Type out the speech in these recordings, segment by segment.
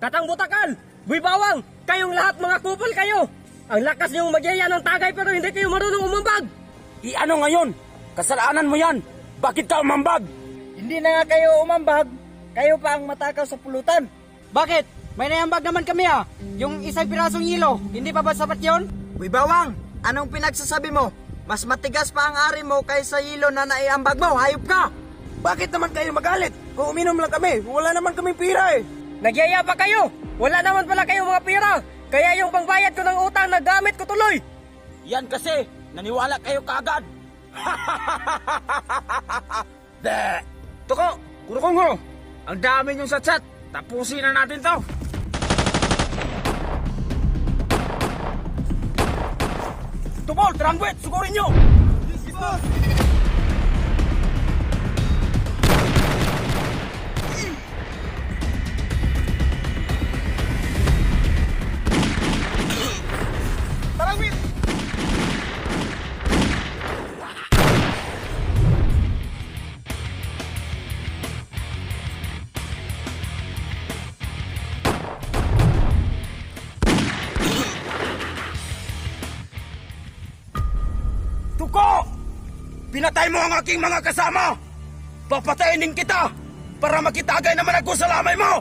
Katang Butakal, Buibawang, kayong lahat mga kupal kayo. Ang lakas niyong magyaya ng tagay pero hindi kayo marunong umambag. Ano ngayon? Kasalanan mo yan. Bakit ka umambag? Hindi na nga kayo umambag, kayo pa ang matakaw sa pulutan. Bakit? May naiambag naman kami ah. Yung isang pirasong hilo, hindi pa ba sapat yun? Wibawang, anong pinagsasabi mo? Mas matigas pa ang ari mo kaysa hilo na naiambag mo, hayop ka! Bakit naman kayo magalit? Kung uminom lang kami, wala naman kaming pira eh. Nagyaya pa kayo. Wala naman pala kayong mga pira. Kaya yung pangbayad ko ng utang na gamit ko tuloy. Yan kasi, naniwala kayo kaagad. De! Tuko, kurukong ho. Ang dami niyong sa chat. Tapusin na natin to. Tupol, Trangwet, sugurin nyo! Yes, boss! Tarangwit! Tuko! Pinatay mo ang aking mga kasama! Papatayin din kita para makitagay naman ako sa lamay mo!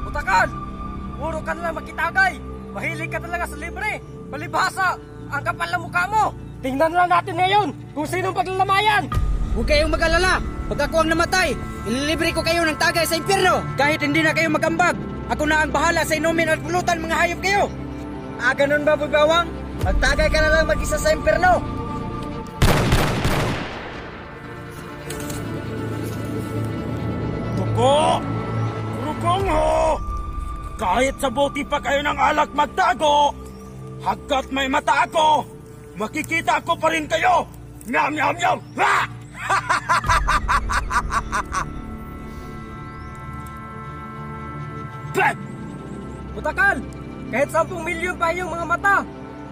Butakal, puro ka nalang makitagay. Mahilig ka talaga sa libre. Palibhasa, ang kapal ng mukha mo. Tingnan lang natin ngayon kung sinong paglalamayan. Huwag kayong mag-alala. Pag ako ang namatay, ililibre ko kayo ng tagay sa impyerno. Kahit hindi na kayo magambag, ako na ang bahala sa inumin at pulutan, mga hayop kayo. Ah, ganun ba, Wibawang? Magtagay ka na lang mag-isa sa impyerno. Tuko! Kurukong ho! Kahit sa buti pa kayo ng alak magtago, hanggat may mata ako, makikita ko pa rin kayo! Nyam, nyam, nyam! Ha! Bah! Butakal, kahit 10 milyon pa yung mga mata.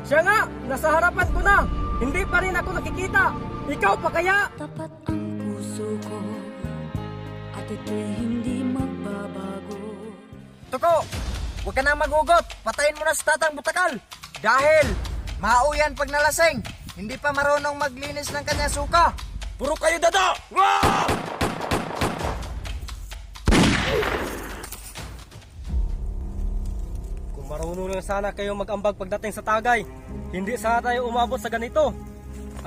Siya nga, nasa harapan ko na. Hindi pa rin ako nakikita. Ikaw pa kaya? Tapat ang puso ko at ito'y hindi magbabago. Tuko, huwag ka na magugot. Patayin mo na sa Tatang Butakal. Dahil, mauyan pag nalasing. Hindi pa marunong maglinis ng kanyang suka. Puro kayo dada! Wow! Kung marunong lang sana kayo mag-ambag pagdating sa tagay, hindi sana tayo umabot sa ganito.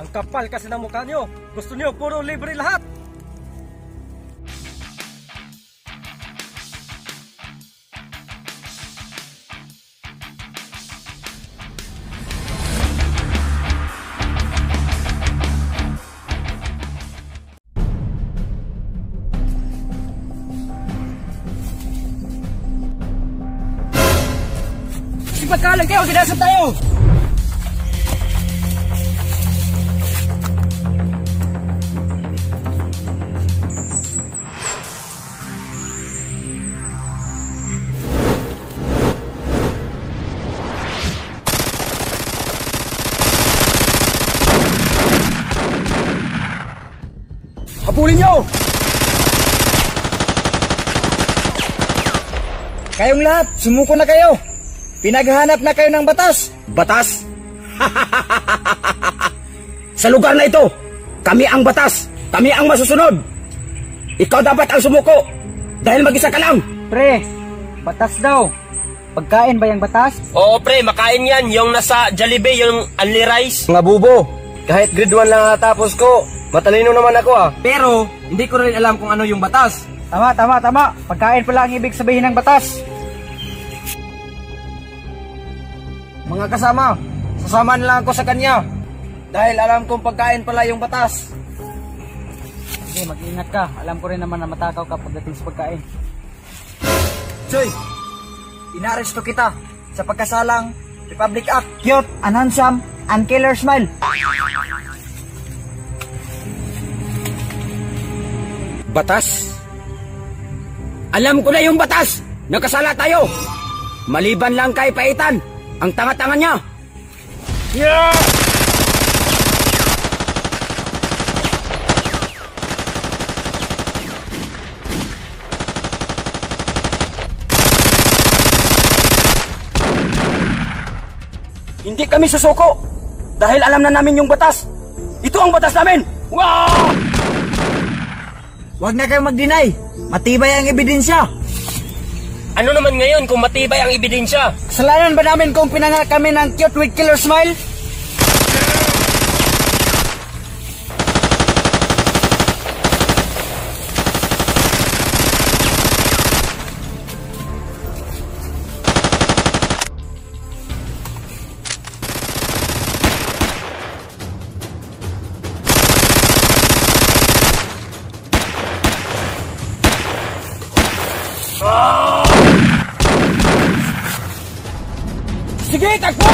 Ang kapal kasi ng mukha nyo. Gusto nyo puro libre lahat. Pagkalan kayo, ginasa tayo! Habulin nyo! Kayong lahat, sumuko na kayo. Pinaghahanap na kayo ng batas. Batas? Sa lugar na ito, kami ang batas. Kami ang masusunod. Ikaw dapat ang sumuko dahil mag-isa ka lang. Pre, batas daw. Pagkain ba yung batas? Oo pre, makain yan. Yung nasa Jollibee, yung only rice. Mga bubo, kahit grade 1 lang natapos ko, matalino naman ako ah. Pero, hindi ko rin alam kung ano yung batas. Tama. Pagkain pala ang ibig sabihin ng batas. Mga kasama, sasama na lang ako sa kanya. Dahil alam kong pagkain pala yung batas. Sige, mag-ingat ka. Alam ko rin naman na matakaw ka pagdating sa pagkain. Joy, inaresto kita sa pagkasalang Republic Act, Cute, and Handsome, and Killer Smile. Batas? Alam ko na yung batas! Nakasala tayo! Maliban lang kay Paitan, ang tanga-tanga niya! Yeah! Hindi kami susuko dahil alam na namin yung batas. Ito ang batas namin. Wow! Huwag na kayong mag-deny. Matibay ang ebidensya. Ano naman ngayon kung matibay ang ebidensya? Kasalanan ba namin kung pinanganak kami ng cute with killer smile? Sige, takbo!